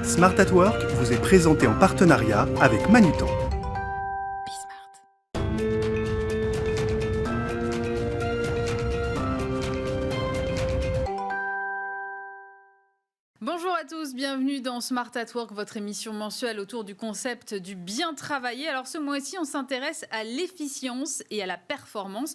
Smart at Work vous est présenté en partenariat avec Manutan. Bonjour à tous, bienvenue dans Smart at Work, votre émission mensuelle autour du concept du bien travailler. Alors ce mois-ci, on s'intéresse à l'efficience et à la performance.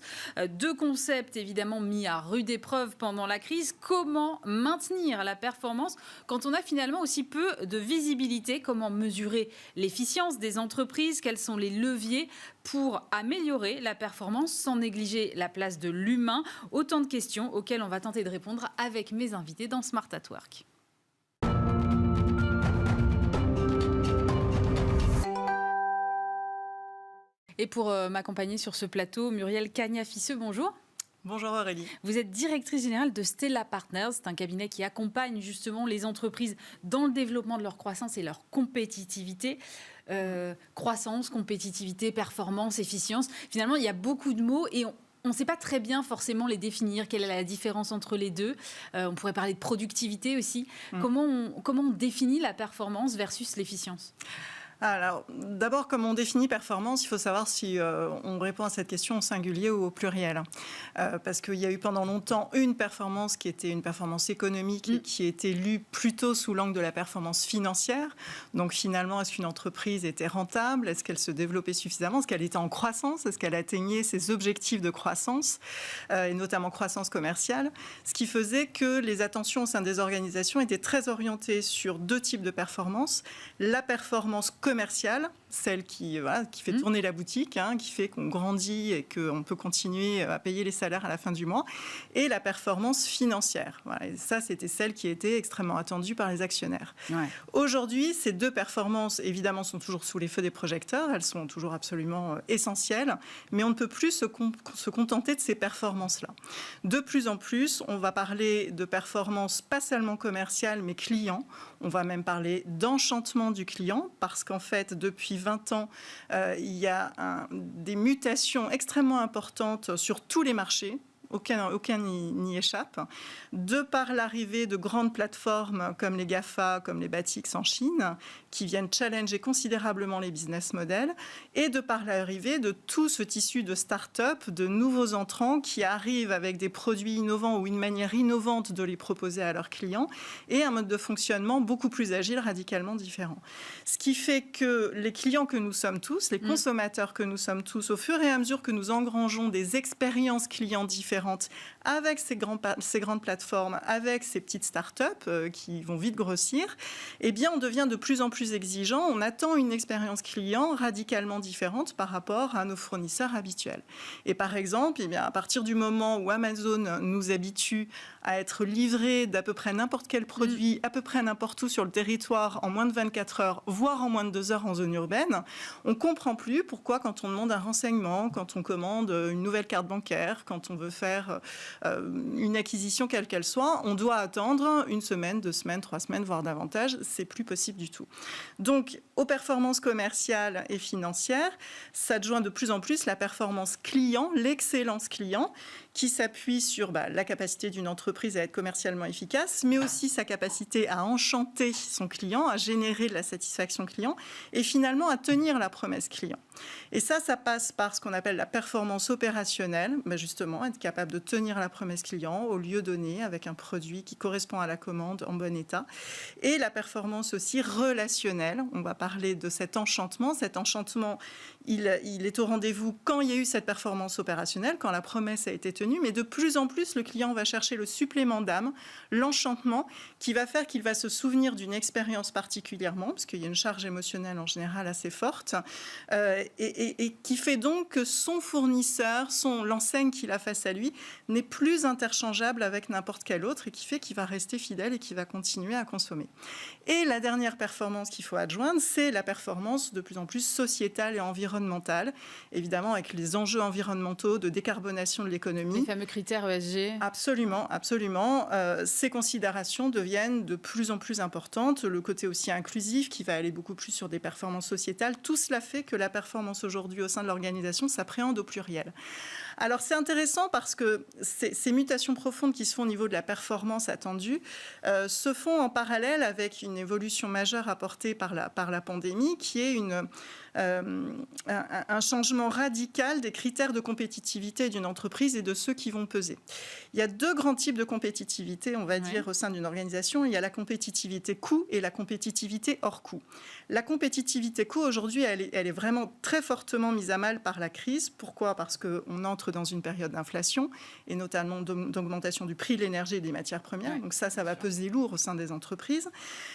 Deux concepts évidemment mis à rude épreuve pendant la crise. Comment maintenir la performance quand on a finalement aussi peu de visibilité? Comment mesurer l'efficience des entreprises? Quels sont les leviers pour améliorer la performance sans négliger la place de l'humain? Autant de questions auxquelles on va tenter de répondre avec mes invités dans Smart at Work. Et pour m'accompagner sur ce plateau, Muriel Cagna-Fisseux, bonjour. Bonjour Aurélie. Vous êtes directrice générale de Stella Partners. C'est un cabinet qui accompagne justement les entreprises dans le développement de leur croissance et leur compétitivité. Croissance, compétitivité, performance, efficience. Finalement, il y a beaucoup de mots et on ne sait pas très bien forcément les définir. Quelle est la différence entre les deux? On pourrait parler de productivité aussi. Comment on définit la performance versus l'efficience? Alors, d'abord, comme on définit performance, il faut savoir si on répond à cette question au singulier ou au pluriel. Parce qu'il y a eu pendant longtemps une performance qui était une performance économique et qui était lue plutôt sous l'angle de la performance financière. Donc finalement, est-ce qu'une entreprise était rentable? Est-ce qu'elle se développait suffisamment? Est-ce qu'elle était en croissance? Est-ce qu'elle atteignait ses objectifs de croissance, et notamment croissance commerciale? Ce qui faisait que les attentions au sein des organisations étaient très orientées sur deux types de performances. La performance commerciale, celle qui fait tourner la boutique, qui fait qu'on grandit et qu'on peut continuer à payer les salaires à la fin du mois, et la performance financière. Voilà, et ça, c'était celle qui était extrêmement attendue par les actionnaires. Ouais. Aujourd'hui, ces deux performances, évidemment, sont toujours sous les feux des projecteurs, elles sont toujours absolument essentielles, mais on ne peut plus se contenter de ces performances-là. De plus en plus, on va parler de performance pas seulement commerciale, mais client. On va même parler d'enchantement du client, parce qu'en fait, depuis 20 ans, il y a des mutations extrêmement importantes sur tous les marchés. Aucun n'y échappe. De par l'arrivée de grandes plateformes comme les GAFA, comme les Batix en Chine, qui viennent challenger considérablement les business models, et de par l'arrivée de tout ce tissu de start-up, de nouveaux entrants qui arrivent avec des produits innovants ou une manière innovante de les proposer à leurs clients, et un mode de fonctionnement beaucoup plus agile, radicalement différent. Ce qui fait que les clients que nous sommes tous, les consommateurs que nous sommes tous, au fur et à mesure que nous engrangeons des expériences clients différentes, avec ces grandes plateformes, avec ces petites start-up qui vont vite grossir, eh bien, on devient de plus en plus exigeant. On attend une expérience client radicalement différente par rapport à nos fournisseurs habituels. Et par exemple, à partir du moment où Amazon nous habitue à être livré d'à peu près n'importe quel produit, à peu près n'importe où sur le territoire, en moins de 24 heures, voire en moins de 2 heures en zone urbaine, on ne comprend plus pourquoi, quand on demande un renseignement, quand on commande une nouvelle carte bancaire, quand on veut faire une acquisition quelle qu'elle soit, on doit attendre 1 semaine, 2 semaines, 3 semaines, voire davantage. C'est plus possible du tout. Donc, aux performances commerciales et financières, s'adjoint de plus en plus la performance client, l'excellence client, qui s'appuie sur la capacité d'une entreprise à être commercialement efficace, mais aussi sa capacité à enchanter son client, à générer de la satisfaction client, et finalement à tenir la promesse client. Et ça passe par ce qu'on appelle la performance opérationnelle, justement, être capable de tenir la promesse client au lieu donné, avec un produit qui correspond à la commande en bon état. Et la performance aussi relationnelle, on va parler de cet enchantement. Cet enchantement, il est au rendez-vous quand il y a eu cette performance opérationnelle, quand la promesse a été tenue, mais de plus en plus, le client va chercher le supplément d'âme, l'enchantement, qui va faire qu'il va se souvenir d'une expérience particulièrement, parce qu'il y a une charge émotionnelle en général assez forte, et qui fait donc que son fournisseur, l'enseigne qu'il a face à lui, n'est plus interchangeable avec n'importe quel autre, et qui fait qu'il va rester fidèle et qu'il va continuer à consommer. Et la dernière performance qu'il faut adjoindre, c'est la performance de plus en plus sociétale et environnementale, évidemment avec les enjeux environnementaux de décarbonation de l'économie. Les fameux critères ESG. Absolument, absolument. Ces considérations deviennent de plus en plus importantes. Le côté aussi inclusif qui va aller beaucoup plus sur des performances sociétales. Tout cela fait que la performance aujourd'hui au sein de l'organisation s'appréhende au pluriel. Alors c'est intéressant parce que ces mutations profondes qui se font au niveau de la performance attendue se font en parallèle avec une évolution majeure apportée par la pandémie, qui est un changement radical des critères de compétitivité d'une entreprise et de ceux qui vont peser. Il y a deux grands types de compétitivité, on va dire, au sein d'une organisation. Il y a la compétitivité coût et la compétitivité hors coût. La compétitivité coût, aujourd'hui, elle est vraiment très fortement mise à mal par la crise. Pourquoi ? Parce qu'on entre dans une période d'inflation et notamment d'augmentation du prix de l'énergie et des matières premières. Donc ça va peser lourd au sein des entreprises.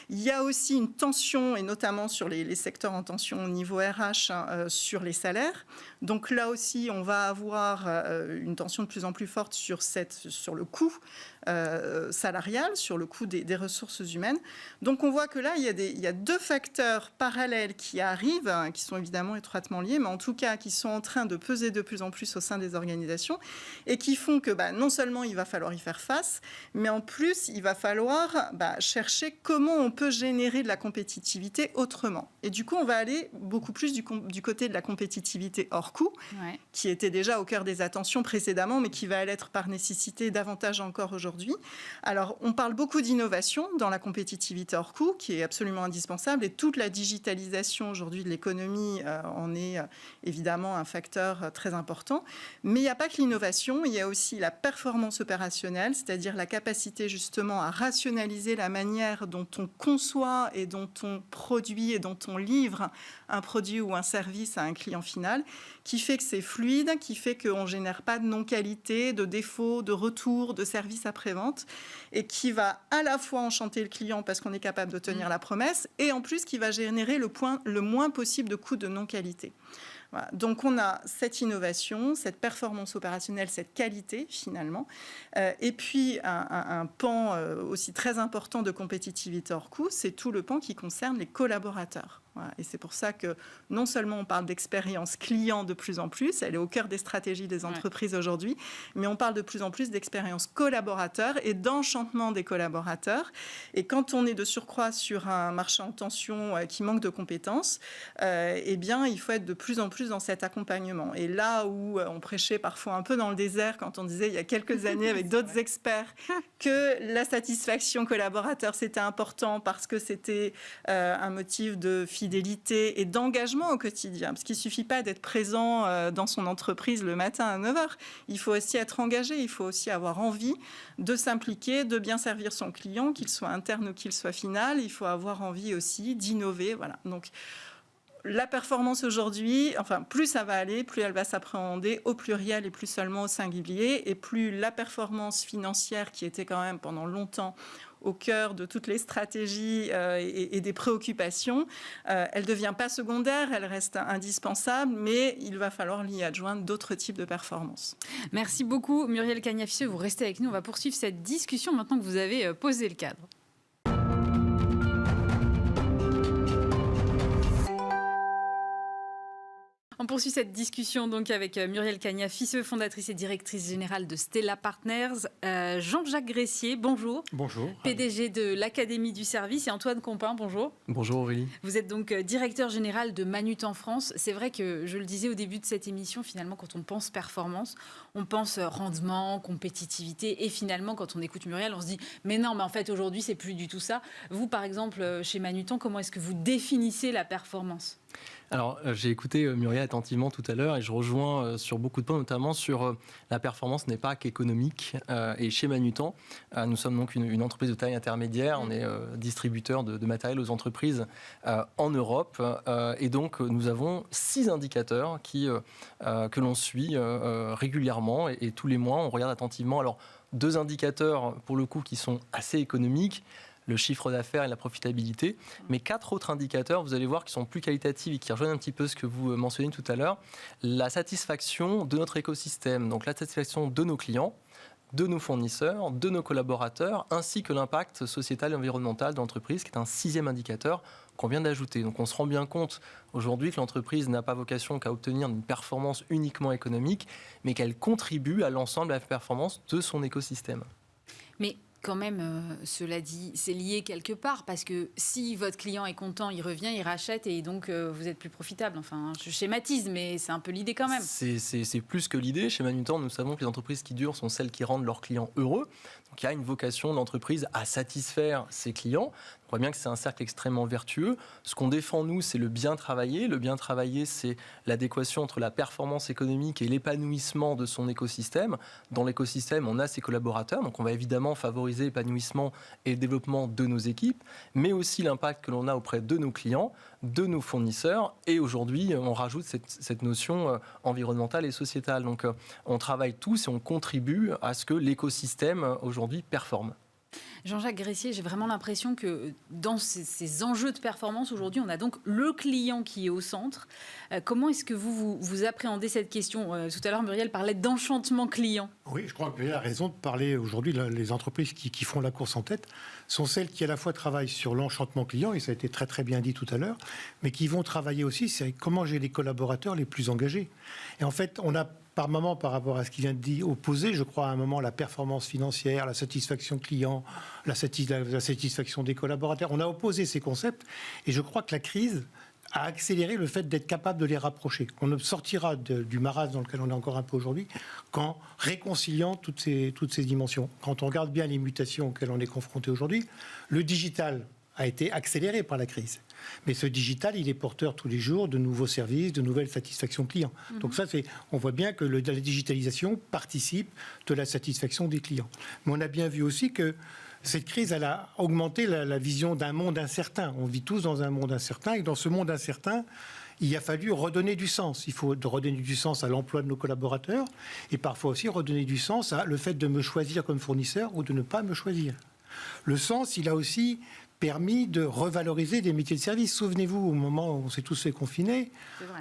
Il y a aussi une tension, et notamment sur les secteurs en tension au niveau RH, sur les salaires. Donc là aussi, on va avoir une tension de plus en plus forte sur le coût salarial, sur le coût des ressources humaines. Donc on voit que là, il y a deux facteurs parallèles qui arrivent, qui sont évidemment étroitement liés, mais en tout cas qui sont en train de peser de plus en plus au sein des organisations et qui font que non seulement il va falloir y faire face, mais en plus il va falloir chercher comment on peut générer de la compétitivité autrement. Et du coup, on va aller beaucoup plus du côté de la compétitivité hors coût, qui était déjà au cœur des attentions précédemment, mais qui va l'être par nécessité davantage encore aujourd'hui. Alors, on parle beaucoup d'innovation dans la compétitivité hors coût, qui est absolument indispensable, et toute la digitalisation aujourd'hui de l'économie en est évidemment un facteur très important. Mais il n'y a pas que l'innovation, il y a aussi la performance opérationnelle, c'est-à-dire la capacité justement à rationaliser la manière dont on conçoit et dont on produit et dont on livre un produit ou un service à un client final, qui fait que c'est fluide, qui fait qu'on ne génère pas de non-qualité, de défauts, de retours, de services après-vente, et qui va à la fois enchanter le client parce qu'on est capable de tenir la promesse, et en plus qui va générer le moins possible de coûts de non-qualité. Voilà. Donc on a cette innovation, cette performance opérationnelle, cette qualité finalement, et puis un pan aussi très important de compétitivité hors coût, c'est tout le pan qui concerne les collaborateurs. Voilà. Et c'est pour ça que non seulement on parle d'expérience client de plus en plus, elle est au cœur des stratégies des entreprises aujourd'hui, mais on parle de plus en plus d'expérience collaborateur et d'enchantement des collaborateurs. Et quand on est de surcroît sur un marché en tension qui manque de compétences, eh bien, il faut être de plus en plus dans cet accompagnement. Et là où on prêchait parfois un peu dans le désert, quand on disait il y a quelques années avec d'autres experts que la satisfaction collaborateur, c'était important parce que c'était un motif de fidélité et d'engagement au quotidien. Parce qu'il ne suffit pas d'être présent dans son entreprise le matin à 9h. Il faut aussi être engagé, il faut aussi avoir envie de s'impliquer, de bien servir son client, qu'il soit interne ou qu'il soit final. Il faut avoir envie aussi d'innover. Voilà. Donc, la performance aujourd'hui, enfin, plus ça va aller, plus elle va s'appréhender au pluriel et plus seulement au singulier. Et plus la performance financière, qui était quand même pendant longtemps au cœur de toutes les stratégies et des préoccupations, elle ne devient pas secondaire, elle reste indispensable, mais il va falloir y adjoindre d'autres types de performances. Merci beaucoup Muriel Cagna-Fisseux, vous restez avec nous, on va poursuivre cette discussion maintenant que vous avez posé le cadre. On poursuit cette discussion donc avec Muriel Cagna-Fisseux, fondatrice et directrice générale de Stella Partners. Jean-Jacques Gressier, bonjour. Bonjour. PDG de l'Académie du Service, et Antoine Compin, bonjour. Bonjour Aurélie. Vous êtes donc directeur général de Manutan France. C'est vrai que, je le disais au début de cette émission, finalement, quand on pense performance, on pense rendement, compétitivité, et finalement, quand on écoute Muriel, on se dit « mais non, mais en fait, aujourd'hui, c'est plus du tout ça ». Vous, par exemple, chez Manutan, comment est-ce que vous définissez la performance ? Alors, j'ai écouté Muriel attentivement tout à l'heure et je rejoins sur beaucoup de points, notamment sur la performance n'est pas qu'économique. Et chez Manutan, nous sommes donc une entreprise de taille intermédiaire. On est distributeur de matériel aux entreprises en Europe. Et donc, nous avons 6 indicateurs que l'on suit régulièrement. Et tous les mois, on regarde attentivement. Alors, 2 indicateurs, pour le coup, qui sont assez économiques. Le chiffre d'affaires et la profitabilité, mais 4 autres indicateurs, vous allez voir, qui sont plus qualitatifs et qui rejoignent un petit peu ce que vous mentionniez tout à l'heure. La satisfaction de notre écosystème, donc la satisfaction de nos clients, de nos fournisseurs, de nos collaborateurs, ainsi que l'impact sociétal et environnemental de l'entreprise, qui est un 6e indicateur qu'on vient d'ajouter. Donc on se rend bien compte aujourd'hui que l'entreprise n'a pas vocation qu'à obtenir une performance uniquement économique, mais qu'elle contribue à l'ensemble de la performance de son écosystème. Mais quand même, cela dit, c'est lié quelque part, parce que si votre client est content, il revient, il rachète, et donc vous êtes plus profitable. Enfin, je schématise, mais c'est un peu l'idée quand même. C'est plus que l'idée. Chez Manutan, nous savons que les entreprises qui durent sont celles qui rendent leurs clients heureux. Donc il y a une vocation d'entreprise à satisfaire ses clients. On voit bien que c'est un cercle extrêmement vertueux. Ce qu'on défend, nous, c'est le bien travailler. Le bien travailler, c'est l'adéquation entre la performance économique et l'épanouissement de son écosystème. Dans l'écosystème, on a ses collaborateurs. Donc on va évidemment favoriser l'épanouissement et le développement de nos équipes, mais aussi l'impact que l'on a auprès de nos clients, de nos fournisseurs. Et aujourd'hui, on rajoute cette notion environnementale et sociétale. Donc on travaille tous et on contribue à ce que l'écosystème aujourd'hui performe. Jean-Jacques Gressier, j'ai vraiment l'impression que dans ces enjeux de performance, aujourd'hui, on a donc le client qui est au centre. Comment est-ce que vous appréhendez cette question ? Tout à l'heure, Muriel parlait d'enchantement client. Oui, je crois que Muriel a raison de parler aujourd'hui. Les entreprises qui font la course en tête sont celles qui à la fois travaillent sur l'enchantement client, et ça a été très très bien dit tout à l'heure, mais qui vont travailler aussi sur comment j'ai les collaborateurs les plus engagés. Et en fait, on a par moment, par rapport à ce qui vient de dire, opposé, je crois, à un moment, la performance financière, la satisfaction client, la satisfaction des collaborateurs. On a opposé ces concepts, et je crois que la crise a accéléré le fait d'être capable de les rapprocher. On ne sortira du marasme dans lequel on est encore un peu aujourd'hui qu'en réconciliant toutes ces dimensions. Quand on regarde bien les mutations auxquelles on est confronté aujourd'hui, le digital a été accéléré par la crise. Mais ce digital, il est porteur tous les jours de nouveaux services, de nouvelles satisfactions clients. Donc ça, on voit bien que la digitalisation participe de la satisfaction des clients. Mais on a bien vu aussi que cette crise, elle a augmenté la vision d'un monde incertain. On vit tous dans un monde incertain, et dans ce monde incertain, il a fallu redonner du sens. Il faut redonner du sens à l'emploi de nos collaborateurs, et parfois aussi redonner du sens à le fait de me choisir comme fournisseur ou de ne pas me choisir. Le sens, il a aussi permis de revaloriser des métiers de service. Souvenez-vous, au moment où on s'est tous fait confiner,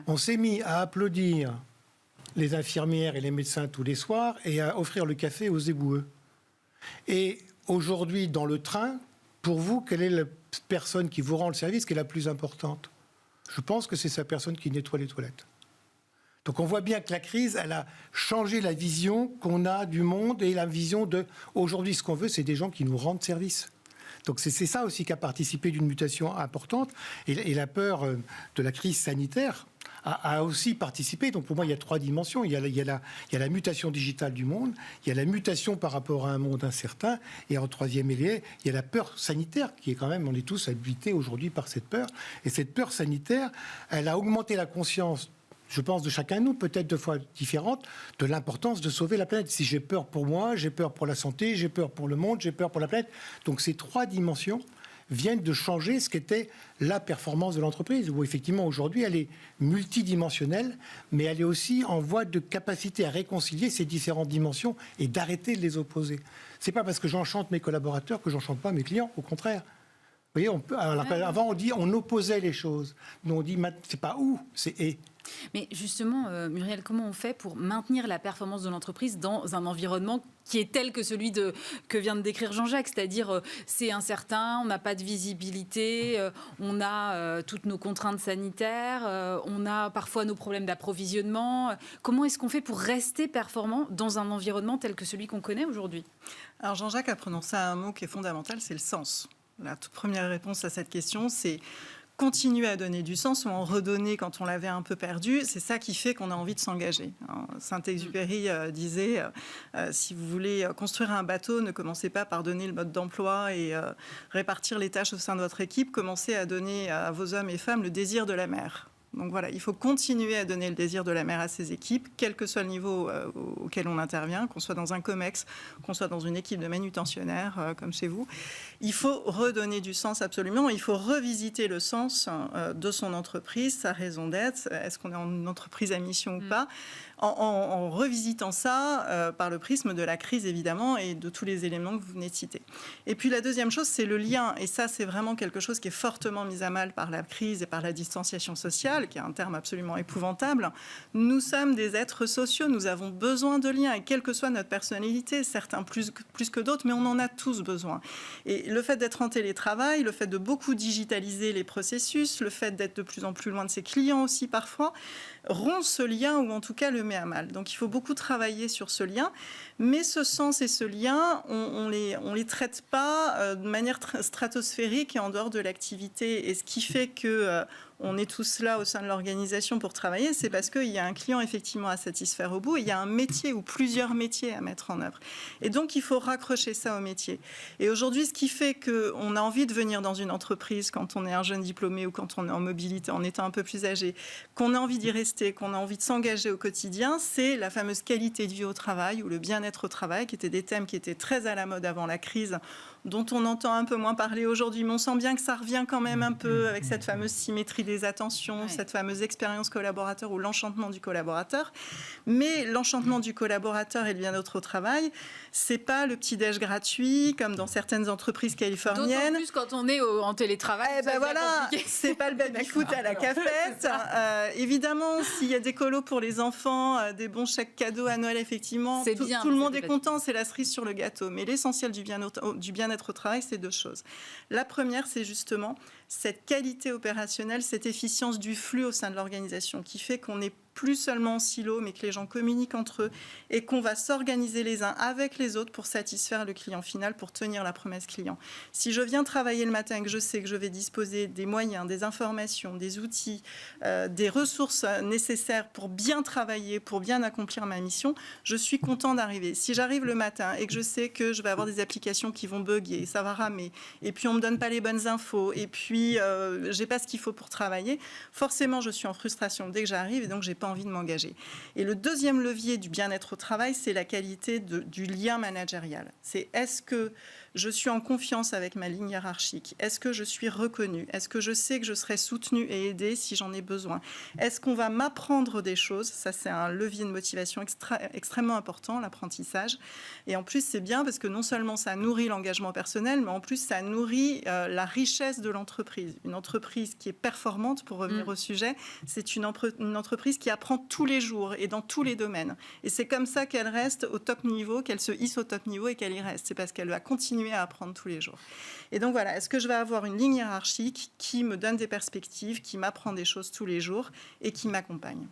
on s'est mis à applaudir les infirmières et les médecins tous les soirs et à offrir le café aux éboueux. Et aujourd'hui, dans le train, pour vous, quelle est la personne qui vous rend le service qui est la plus importante ? Je pense que c'est sa personne qui nettoie les toilettes. Donc on voit bien que la crise, elle a changé la vision qu'on a du monde, et la vision de... Aujourd'hui, ce qu'on veut, c'est des gens qui nous rendent service. Donc c'est ça aussi qui a participé d'une mutation importante. Et la peur de la crise sanitaire a aussi participé. Donc pour moi, il y a trois dimensions. Il y a la mutation digitale du monde, il y a la mutation par rapport à un monde incertain, et en troisième lieu, il y a la peur sanitaire, qui est quand même, on est tous habités aujourd'hui par cette peur. Et cette peur sanitaire, elle a augmenté la conscience, je pense, de chacun de nous, peut-être de fois différentes, de l'importance de sauver la planète. Si j'ai peur pour moi, j'ai peur pour la santé, j'ai peur pour le monde, j'ai peur pour la planète. Donc ces trois dimensions viennent de changer ce qu'était la performance de l'entreprise, où effectivement aujourd'hui elle est multidimensionnelle, mais elle est aussi en voie de capacité à réconcilier ces différentes dimensions et d'arrêter de les opposer. C'est pas parce que j'enchante mes collaborateurs que j'enchante pas mes clients, au contraire. Vous voyez, avant on opposait les choses. Nous on dit c'est pas ou, c'est et. Mais justement, Muriel, comment on fait pour maintenir la performance de l'entreprise dans un environnement qui est tel que celui que vient de décrire Jean-Jacques, c'est-à-dire c'est incertain, on n'a pas de visibilité, on a toutes nos contraintes sanitaires, on a parfois nos problèmes d'approvisionnement. Comment est-ce qu'on fait pour rester performant dans un environnement tel que celui qu'on connaît aujourd'hui ? Alors Jean-Jacques a prononcé un mot qui est fondamental, c'est le sens. La toute première réponse à cette question, c'est continuer à donner du sens ou en redonner quand on l'avait un peu perdu. C'est ça qui fait qu'on a envie de s'engager. Saint-Exupéry disait si vous voulez construire un bateau, ne commencez pas par donner le mode d'emploi et répartir les tâches au sein de votre équipe, commencez à donner à vos hommes et femmes le désir de la mer. Donc voilà, il faut continuer à donner le désir de la mer à ses équipes, quel que soit le niveau auquel on intervient, qu'on soit dans un COMEX, qu'on soit dans une équipe de manutentionnaires comme chez vous. Il faut redonner du sens absolument, il faut revisiter le sens de son entreprise, sa raison d'être, est-ce qu'on est en entreprise à mission ou pas, en revisitant ça par le prisme de la crise évidemment et de tous les éléments que vous venez de citer. Et puis la deuxième chose, c'est le lien, et ça c'est vraiment quelque chose qui est fortement mis à mal par la crise et par la distanciation sociale, qui est un terme absolument épouvantable. Nous sommes des êtres sociaux, nous avons besoin de liens, et quelle que soit notre personnalité, certains plus que d'autres, mais on en a tous besoin. Et le fait d'être en télétravail, le fait de beaucoup digitaliser les processus, le fait d'être de plus en plus loin de ses clients aussi parfois, rompt ce lien, ou en tout cas le met met à mal. Donc il faut beaucoup travailler sur ce lien, mais ce sens et ce lien, on les traite pas de manière stratosphérique et en dehors de l'activité. Et ce qui fait que on est tous là au sein de l'organisation pour travailler, c'est parce qu'il y a un client effectivement à satisfaire au bout, et il y a un métier ou plusieurs métiers à mettre en œuvre. Et donc il faut raccrocher ça au métier. Et aujourd'hui, ce qui fait qu'on a envie de venir dans une entreprise quand on est un jeune diplômé ou quand on est en mobilité, en étant un peu plus âgé, qu'on a envie d'y rester, qu'on a envie de s'engager au quotidien, c'est la fameuse qualité de vie au travail ou le bien-être au travail, qui étaient des thèmes qui étaient très à la mode avant la crise, dont on entend un peu moins parler aujourd'hui, mais on sent bien que ça revient quand même un peu avec cette fameuse symétrie des attentions, cette fameuse expérience collaborateur ou l'enchantement du collaborateur. Mais l'enchantement du collaborateur et le bien-être au travail, c'est pas le petit-déj gratuit comme dans certaines entreprises californiennes. D'autant plus quand on est en télétravail. C'est pas le baby-foot à la cafette. Évidemment, s'il y a des colos pour les enfants, des bons chèques cadeaux à Noël, effectivement, tout le monde est content, c'est la cerise sur le gâteau. Mais l'essentiel du bien-être au travail, c'est deux choses. La première, c'est justement cette qualité opérationnelle, cette efficience du flux au sein de l'organisation qui fait qu'on n'est plus seulement en silo, mais que les gens communiquent entre eux et qu'on va s'organiser les uns avec les autres pour satisfaire le client final, pour tenir la promesse client. Si je viens travailler le matin et que je sais que je vais disposer des moyens, des informations, des outils, des ressources nécessaires pour bien travailler, pour bien accomplir ma mission, je suis content d'arriver. Si j'arrive le matin et que je sais que je vais avoir des applications qui vont bugger, ça va ramer, et puis on ne me donne pas les bonnes infos, et puis j'ai pas ce qu'il faut pour travailler, forcément je suis en frustration dès que j'arrive et donc j'ai pas envie de m'engager. Et le deuxième levier du bien-être au travail, c'est la qualité du lien managérial. C'est est-ce que je suis en confiance avec ma ligne hiérarchique? Est-ce que je suis reconnue? Est-ce que je sais que je serai soutenue et aidée si j'en ai besoin? Est-ce qu'on va m'apprendre des choses? Ça, c'est un levier de motivation extrêmement important, l'apprentissage. Et en plus, c'est bien parce que non seulement ça nourrit l'engagement personnel, mais en plus, ça nourrit la richesse de l'entreprise. Une entreprise qui est performante, pour revenir au sujet, c'est une entreprise qui apprend tous les jours et dans tous les domaines. Et c'est comme ça qu'elle reste au top niveau, qu'elle se hisse au top niveau et qu'elle y reste. C'est parce qu'elle va continuer à apprendre tous les jours. Et donc voilà, est-ce que je vais avoir une ligne hiérarchique qui me donne des perspectives, qui m'apprend des choses tous les jours et qui m'accompagne?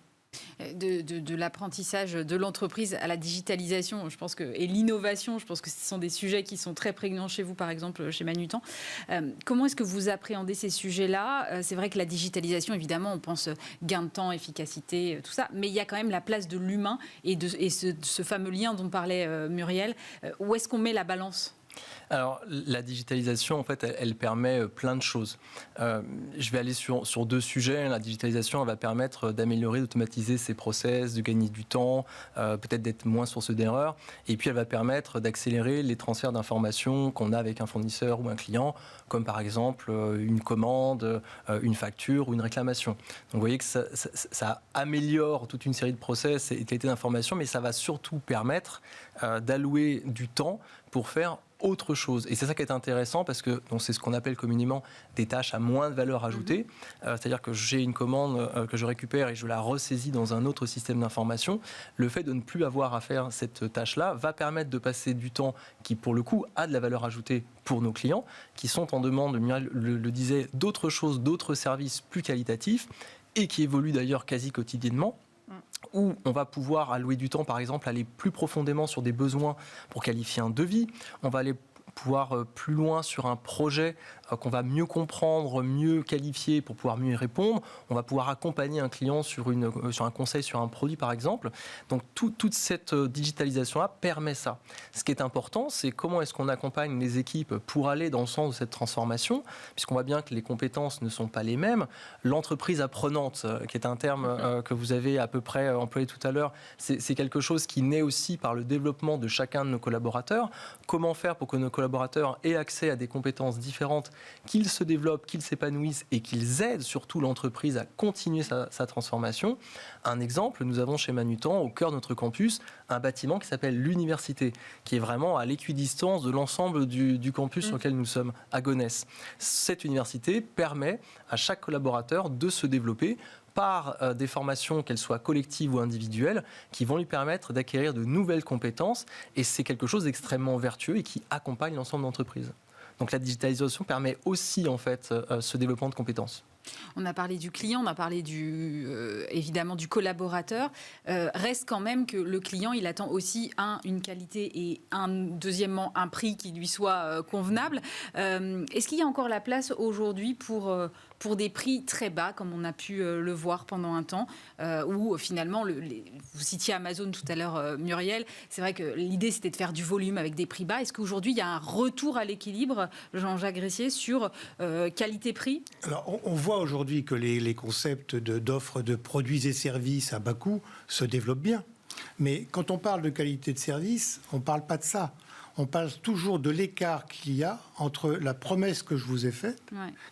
De l'apprentissage de l'entreprise à la digitalisation, je pense et l'innovation, je pense que ce sont des sujets qui sont très prégnants chez vous, par exemple chez Manutan. Comment est-ce que vous appréhendez ces sujets-là? C'est vrai que la digitalisation, évidemment, on pense gain de temps, efficacité, tout ça, mais il y a quand même la place de l'humain et ce fameux lien dont parlait Muriel. Où est-ce qu'on met la balance? Alors, la digitalisation, en fait, elle permet plein de choses. Je vais aller sur deux sujets. La digitalisation, elle va permettre d'améliorer, d'automatiser ses process, de gagner du temps, peut-être d'être moins source d'erreurs. Et puis, elle va permettre d'accélérer les transferts d'informations qu'on a avec un fournisseur ou un client, comme par exemple une commande, une facture ou une réclamation. Donc, vous voyez que ça améliore toute une série de process et de qualité d'information, mais ça va surtout permettre d'allouer du temps pour faire autre chose. Et c'est ça qui est intéressant parce que c'est ce qu'on appelle communément des tâches à moins de valeur ajoutée. C'est-à-dire que j'ai une commande que je récupère et je la ressaisis dans un autre système d'information. Le fait de ne plus avoir à faire cette tâche-là va permettre de passer du temps qui, pour le coup, a de la valeur ajoutée pour nos clients, qui sont en demande, Muriel le disait, d'autres choses, d'autres services plus qualitatifs et qui évoluent d'ailleurs quasi quotidiennement, où on va pouvoir allouer du temps, par exemple, aller plus profondément sur des besoins pour qualifier un devis. On va aller pouvoir plus loin sur un projet qu'on va mieux comprendre, mieux qualifier pour pouvoir mieux y répondre. On va pouvoir accompagner un client sur un conseil sur un produit, par exemple. Donc, toute cette digitalisation-là permet ça. Ce qui est important, c'est comment est-ce qu'on accompagne les équipes pour aller dans le sens de cette transformation, puisqu'on voit bien que les compétences ne sont pas les mêmes. L'entreprise apprenante, qui est un terme que vous avez à peu près employé tout à l'heure, c'est quelque chose qui naît aussi par le développement de chacun de nos collaborateurs. Comment faire pour que nos collaborateurs aient accès à des compétences différentes, qu'ils se développent, qu'ils s'épanouissent et qu'ils aident surtout l'entreprise à continuer sa transformation. Un exemple, nous avons chez Manutan, au cœur de notre campus, un bâtiment qui s'appelle l'Université, qui est vraiment à l'équidistance de l'ensemble du campus sur lequel nous sommes, à Gonesse. Cette université permet à chaque collaborateur de se développer par des formations, qu'elles soient collectives ou individuelles, qui vont lui permettre d'acquérir de nouvelles compétences. Et c'est quelque chose d'extrêmement vertueux et qui accompagne l'ensemble de l'entreprise. Donc la digitalisation permet aussi en fait ce développement de compétences. On a parlé du client, on a parlé évidemment du collaborateur. Reste quand même que le client, il attend aussi une qualité et deuxièmement un prix qui lui soit convenable. Est-ce qu'il y a encore la place aujourd'hui pour des prix très bas, comme on a pu le voir pendant un temps, où finalement, vous citiez Amazon tout à l'heure, Muriel, c'est vrai que l'idée c'était de faire du volume avec des prix bas. Est-ce qu'aujourd'hui il y a un retour à l'équilibre, Jean-Jacques Gressier, sur qualité-prix ? Alors, on voit aujourd'hui que les concepts d'offres de produits et services à bas coût se développent bien. Mais quand on parle de qualité de service, on ne parle pas de ça. On parle toujours de l'écart qu'il y a entre la promesse que je vous ai faite,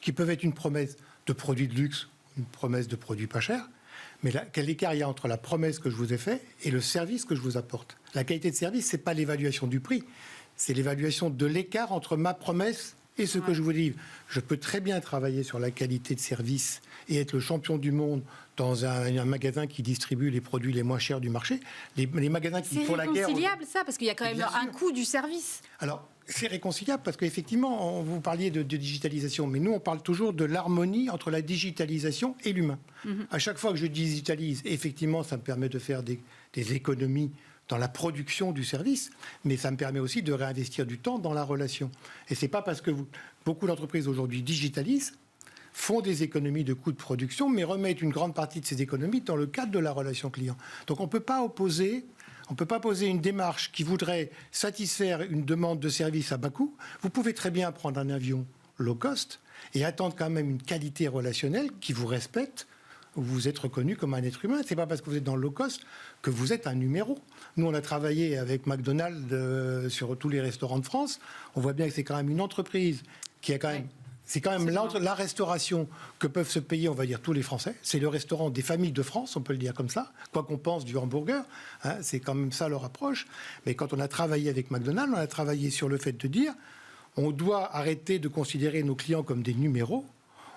qui peut être une promesse de produits de luxe, une promesse de produits pas chers, mais quel écart il y a entre la promesse que je vous ai faite et le service que je vous apporte. La qualité de service, ce n'est pas l'évaluation du prix, c'est l'évaluation de l'écart entre ma promesse et ce que je vous dis. Je peux très bien travailler sur la qualité de service et être le champion du monde dans un magasin qui distribue les produits les moins chers du marché. Les magasins qui font la guerre... C'est réconciliable ça, parce qu'il y a quand même un coût du service. Alors, c'est réconciliable parce qu'effectivement, vous parliez de digitalisation, mais nous, on parle toujours de l'harmonie entre la digitalisation et l'humain. À chaque fois que je digitalise, effectivement, ça me permet de faire des économies dans la production du service, mais ça me permet aussi de réinvestir du temps dans la relation. Et c'est pas parce que beaucoup d'entreprises aujourd'hui digitalisent, font des économies de coûts de production, mais remettent une grande partie de ces économies dans le cadre de la relation client. Donc on ne peut pas poser une démarche qui voudrait satisfaire une demande de service à bas coût. Vous pouvez très bien prendre un avion low cost et attendre quand même une qualité relationnelle qui vous respecte, où vous êtes reconnu comme un être humain. Ce n'est pas parce que vous êtes dans le low cost que vous êtes un numéro. Nous, on a travaillé avec McDonald's sur tous les restaurants de France. On voit bien que c'est quand même une entreprise qui a quand même... C'est quand même la restauration que peuvent se payer, on va dire, tous les Français. C'est le restaurant des familles de France, on peut le dire comme ça. Quoi qu'on pense du hamburger, c'est quand même ça leur approche. Mais quand on a travaillé avec McDonald's, on a travaillé sur le fait de dire on doit arrêter de considérer nos clients comme des numéros.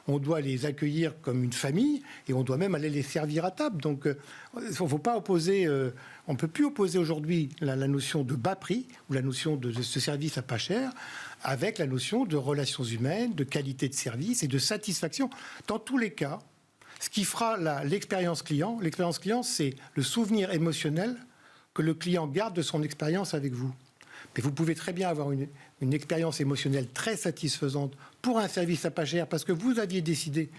On doit les accueillir comme une famille et on doit même aller les servir à table. Donc, faut pas opposer. On ne peut plus opposer aujourd'hui la notion de bas prix ou la notion de ce service à pas cher avec la notion de relations humaines, de qualité de service et de satisfaction. Dans tous les cas, ce qui fera l'expérience client, c'est le souvenir émotionnel que le client garde de son expérience avec vous. Mais vous pouvez très bien avoir une expérience émotionnelle très satisfaisante pour un service à pas cher parce que vous aviez décidé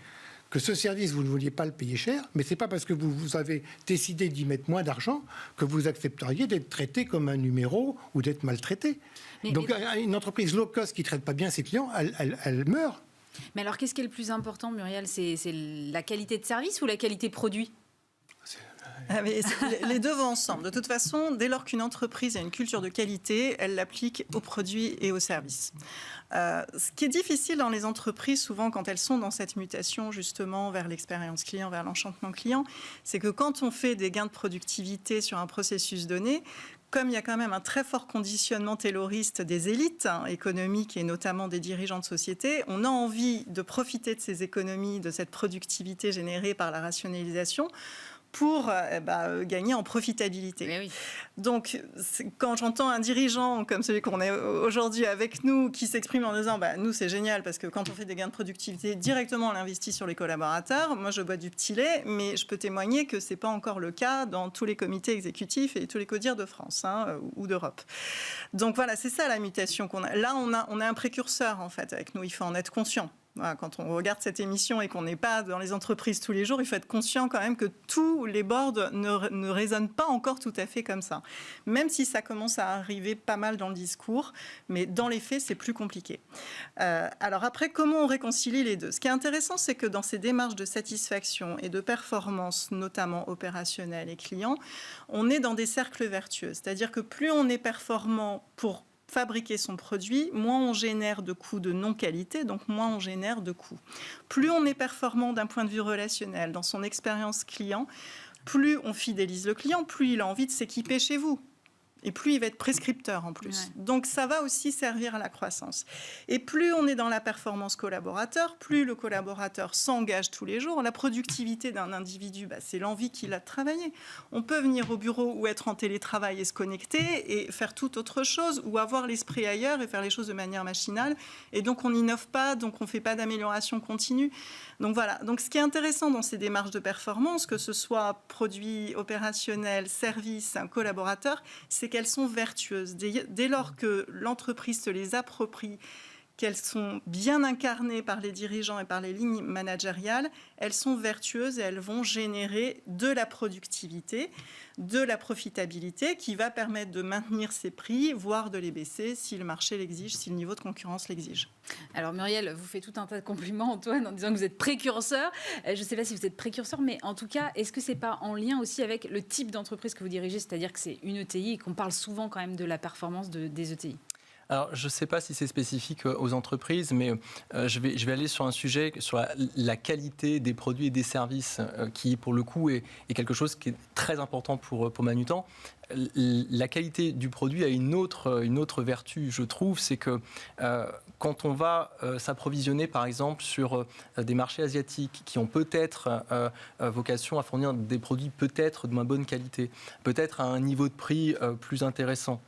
que ce service, vous ne vouliez pas le payer cher, mais ce n'est pas parce que vous avez décidé d'y mettre moins d'argent que vous accepteriez d'être traité comme un numéro ou d'être maltraité. Donc une entreprise low cost qui ne traite pas bien ses clients, elle meurt. Mais alors qu'est-ce qui est le plus important, Muriel ? C'est la qualité de service ou la qualité produit ? Mais les deux vont ensemble. De toute façon, dès lors qu'une entreprise a une culture de qualité, elle l'applique aux produits et aux services. Ce qui est difficile dans les entreprises, souvent quand elles sont dans cette mutation justement vers l'expérience client, vers l'enchantement client, c'est que quand on fait des gains de productivité sur un processus donné, comme il y a quand même un très fort conditionnement tayloriste des élites économiques et notamment des dirigeants de société, on a envie de profiter de ces économies, de cette productivité générée par la rationalisation pour gagner en profitabilité. Mais oui. Donc, quand j'entends un dirigeant comme celui qu'on est aujourd'hui avec nous, qui s'exprime en disant nous c'est génial parce que quand on fait des gains de productivité, directement on l'investit sur les collaborateurs. Moi je bois du petit lait, mais je peux témoigner que c'est pas encore le cas dans tous les comités exécutifs et tous les CODIR de France ou d'Europe. Donc voilà, c'est ça la mutation qu'on a. Là on a un précurseur en fait avec nous, il faut en être conscient. Voilà, quand on regarde cette émission et qu'on n'est pas dans les entreprises tous les jours, il faut être conscient quand même que tous les boards ne résonnent pas encore tout à fait comme ça. Même si ça commence à arriver pas mal dans le discours, mais dans les faits, c'est plus compliqué. Alors après, comment on réconcilie les deux ? Ce qui est intéressant, c'est que dans ces démarches de satisfaction et de performance, notamment opérationnelle et client, on est dans des cercles vertueux. C'est-à-dire que plus on est performant pour fabriquer son produit, moins on génère de coûts de non-qualité, donc moins on génère de coûts. Plus on est performant d'un point de vue relationnel, dans son expérience client, plus on fidélise le client, plus il a envie de s'équiper chez vous. Et plus il va être prescripteur en plus. Ouais. Donc ça va aussi servir à la croissance. Et plus on est dans la performance collaborateur, plus le collaborateur s'engage tous les jours. La productivité d'un individu, c'est l'envie qu'il a de travailler. On peut venir au bureau ou être en télétravail et se connecter et faire toute autre chose, ou avoir l'esprit ailleurs et faire les choses de manière machinale. Et donc on n'innove pas, donc on ne fait pas d'amélioration continue. Donc voilà. Donc ce qui est intéressant dans ces démarches de performance, que ce soit produit opérationnel, service, un collaborateur, c'est qu'elles sont vertueuses. Dès lors que l'entreprise se les approprie, qu'elles sont bien incarnées par les dirigeants et par les lignes managériales, elles sont vertueuses et elles vont générer de la productivité, de la profitabilité qui va permettre de maintenir ses prix, voire de les baisser si le marché l'exige, si le niveau de concurrence l'exige. Alors Muriel, vous faites tout un tas de compliments, Antoine, en disant que vous êtes précurseur. Je ne sais pas si vous êtes précurseur, mais en tout cas, est-ce que ce n'est pas en lien aussi avec le type d'entreprise que vous dirigez, c'est-à-dire que c'est une ETI et qu'on parle souvent quand même de la performance des ETI? Alors, je ne sais pas si c'est spécifique aux entreprises, mais je vais aller sur un sujet, sur la qualité des produits et des services, qui, pour le coup, est quelque chose qui est très important pour Manutan. La qualité du produit a une autre vertu, je trouve, c'est que quand on va s'approvisionner, par exemple, sur des marchés asiatiques qui ont peut-être vocation à fournir des produits peut-être de moins bonne qualité, peut-être à un niveau de prix plus intéressant,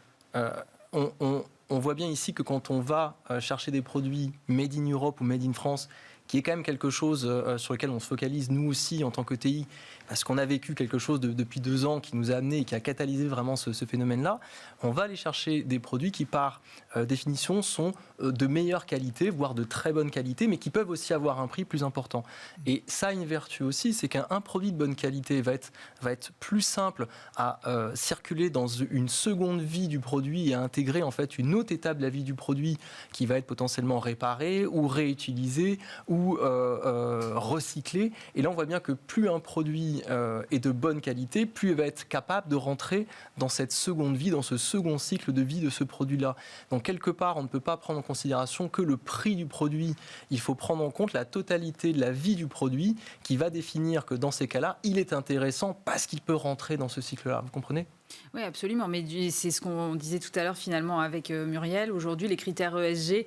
on voit bien ici que quand on va chercher des produits made in Europe ou made in France, qui est quand même quelque chose sur lequel on se focalise nous aussi en tant que TI, parce qu'on a vécu quelque chose depuis 2 ans qui nous a amené et qui a catalysé vraiment ce phénomène-là, on va aller chercher des produits qui, par définition, sont de meilleure qualité, voire de très bonne qualité, mais qui peuvent aussi avoir un prix plus important. Et ça a une vertu aussi, c'est qu'un produit de bonne qualité va être plus simple à circuler dans une seconde vie du produit et à intégrer en fait une autre étape de la vie du produit qui va être potentiellement réparé ou réutilisé ou recyclé. Et là, on voit bien que plus un produit est de bonne qualité, plus il va être capable de rentrer dans cette seconde vie, dans ce second cycle de vie de ce produit-là. Donc, quelque part, on ne peut pas prendre en considération que le prix du produit. Il faut prendre en compte la totalité de la vie du produit qui va définir que dans ces cas-là, il est intéressant parce qu'il peut rentrer dans ce cycle-là. Vous comprenez ? Oui, absolument. Mais c'est ce qu'on disait tout à l'heure finalement avec Muriel. Aujourd'hui, les critères ESG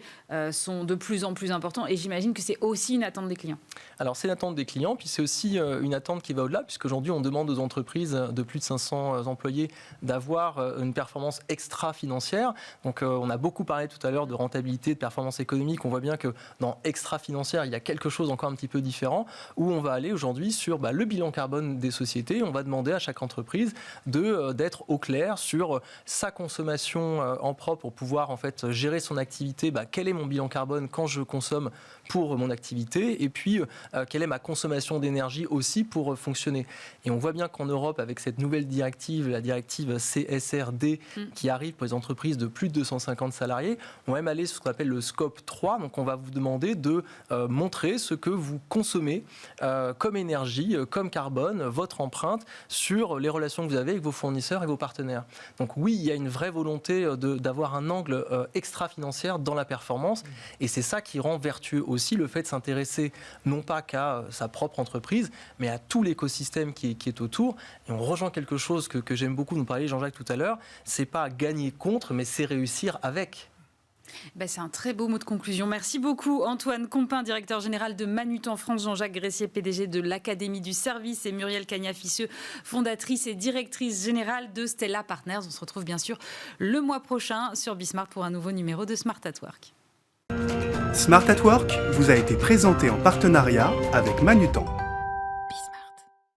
sont de plus en plus importants et j'imagine que c'est aussi une attente des clients. Alors, c'est l'attente des clients, puis c'est aussi une attente qui va au-delà, puisqu'aujourd'hui, on demande aux entreprises de plus de 500 employés d'avoir une performance extra-financière. Donc, on a beaucoup parlé tout à l'heure de rentabilité, de performance économique. On voit bien que dans extra-financière, il y a quelque chose encore un petit peu différent, où on va aller aujourd'hui sur le bilan carbone des sociétés. On va demander à chaque entreprise d'être au clair sur sa consommation en propre pour pouvoir en fait gérer son activité. Quel est mon bilan carbone quand je consomme pour mon activité et puis quelle est ma consommation d'énergie aussi pour fonctionner. Et on voit bien qu'en Europe, avec cette nouvelle directive, la directive CSRD qui arrive pour les entreprises de plus de 250 salariés, on va même aller sur ce qu'on appelle le scope 3. Donc on va vous demander de montrer ce que vous consommez comme énergie, comme carbone, votre empreinte sur les relations que vous avez avec vos fournisseurs et vos partenaires. Donc oui, il y a une vraie volonté d'avoir un angle extra-financière dans la performance et c'est ça qui rend vertueux aussi le fait de s'intéresser non pas qu'à sa propre entreprise, mais à tout l'écosystème qui est autour. Et on rejoint quelque chose que j'aime beaucoup, nous parlait Jean-Jacques tout à l'heure, c'est pas gagner contre, mais c'est réussir avec. C'est un très beau mot de conclusion. Merci beaucoup Antoine Compin, directeur général de Manutan France, Jean-Jacques Gressier, PDG de l'Académie du Service et Muriel Cagna-Fisseux, fondatrice et directrice générale de Stella Partners. On se retrouve bien sûr le mois prochain sur Bismart pour un nouveau numéro de Smart at Work. Smart at Work vous a été présenté en partenariat avec Manutan.